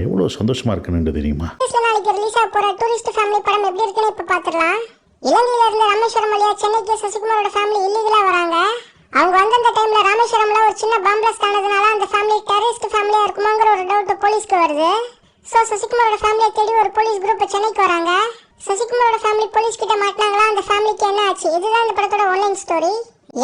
நான் எவ்வளோ சந்தோஷமாக இருக்கேன்னு தெரியுமா? நாளைக்கு ரிலீஸ் ஆக போகிற டூரிஸ்ட் ஃபேமிலி படம் எப்படி இருக்குன்னு இப்போ பார்த்துடலாம். இலங்கையில இருந்து ராமேஸ்வரம் வழியா சென்னைக்கு சசிகுமாரோட ஃபேமிலி இல்லீகலாக வராங்க. அவங்க வந்த டைம்ல ராமேஸ்வரம்ல ஒரு சின்ன பாம் பிளாஸ்ட் ஆனதுனால அந்த ஃபேமிலி டெரரிஸ்ட் ஃபேமிலியா இருக்குமாங்கிற ஒரு டவுட் போலீஸ்க்கு வருது. ஸோ சசிகுமாரோட ஃபேமிலியை தேடி ஒரு போலீஸ் குரூப் சென்னைக்கு வராங்க. சசிகுமாரோட ஃபேமிலி போலீஸ் கிட்ட மாட்டினாங்களா, அந்த ஃபேமிலிக்கு என்ன ஆச்சு, இதுதான் இந்த படத்தோட ஆன்லைன் ஸ்டோரி.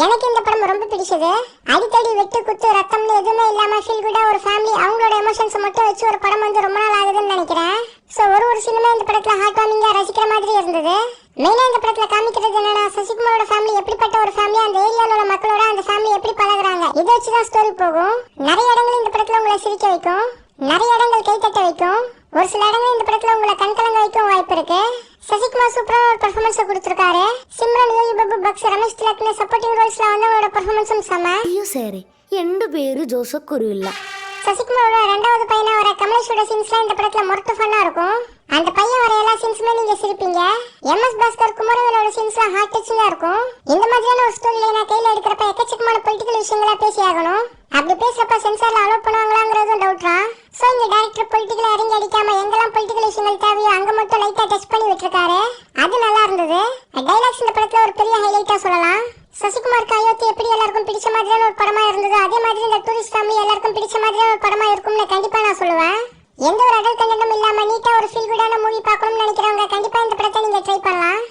எனக்கு இந்த படம் ரொம்ப பிடிச்சது. அடிக்கடி வெட்டு குத்து ரத்தம்னு எதுவுமே இல்லாம ஃபீல் குட்டா ஒரு ஃபேமிலி அவங்களோட எமோஷன்ஸ் மட்டும் வச்சு ஒரு படம் வந்து ரொம்ப நாள் ஆகுதுன்னு நினைக்கிறேன். ஸோ ஒரு சினிமா இந்த படத்துல ஹார்ட் வார்மிங்கா ரசிக்கிற மாதிரி இருந்தது. மெயினா இந்த படத்துல காமிக்கிறது என்னன்னா, சசிகுமாரோட ஃபேமிலி எப்படிப்பட்ட ஒரு ஃபேமிலி, அந்த ஏரியால உள்ள மக்களோட அந்த ஃபேமிலி எப்படி பழகுறாங்க, இதை வச்சுதான் ஸ்டோரி போகும். நிறைய இடங்கள் இந்த படத்துல உங்களை சிரிக்க வைக்கும், நிறைய இடங்கள் கை தட்ட வைக்கும், ஒரு சில இடங்கள் இந்த படத்துல உங்களை கண்கலங்க வைக்கும் வாய்ப்பு இருக்கு. சசிகுமார் சூப்பரா ஒரு பெர்ஃபார்மன்ஸ் கொடுத்திருக்காரு. சிம்ரன், யோகி பாபு, பக்ஸ், ரமேஷ் திலக்னு சப்போர்ட்டிங் ரோல்ஸ்ல வந்தவங்களோட பெர்ஃபார்மன்ஸும் செம. ஐயோ சரி, என் பேரு ஜோசப் குருவில்லா. சசிகுமாரோட ரெண்டாவது பையனா வர கமலேஷோட சீன்ஸ்லாம் இந்த படத்துல மொரட்டு ஃபன்னா இருக்கும். அந்த பையன் வர எல்லா சீன்ஸுமே நீங்க சிரிப்பீங்க. எம்எஸ் பாஸ்கர், குமரவேலோட சீன்ஸ்லாம் ஹார்ட் டச்சிங்கா இருக்கும். இந்த மாதிரியான ஒரு ஸ்டோரி லைனா கையில எடுக்கிறப்ப எக்கச்சக்கமான பொலிட்டிக்கல் விஷயங்களா பேசி ஆகணும். அப்படி பேசுறப்ப சென்சார்ல அலோவ் பண்ணுவாங்களாங்கிறதும் டவுட் தான். சோ இந்த டைரக்டர் பொலிட்டிக்கல் இறங்கி அடிக்காம எங்கெல்லாம் பொலிட்டிக்கல் விஷயங்கள் தேவையோ அங்க மட்டும் லைட்டா டச் பண்ணி விட்டுருக்காரு. அது நல்லா இருந்தது. டைலாக்ஸ் இந்த படத்துல ஒரு பெரிய ஹைலைட்டா சொல்லலாம். சசிகுமாருக்கு அயோத்தி எப்படி எல்லாருக்கும் பிடிச்ச மாதிரியான ஒரு படமா இருந்தது, அதே மாதிரி இந்த டூரிஸ்ட் ஃபேமிலி எல்லாருக்கும் பிடிச்ச மாதிரியான ஒரு படமா இருக்கும்னு கண்டிப்பா நான் சொல்லுவேன். எந்த ஒரு அடல்ட் கண்டென்ட்டும் இல்லாம நீட்டா ஒரு ஃபீல் குடான மூவி பார்க்கணும்னு நினைக்கிறவங்க கண்டிப்பா இந்த படத்தை நீங்க ட்ரை பண்ணலாம்.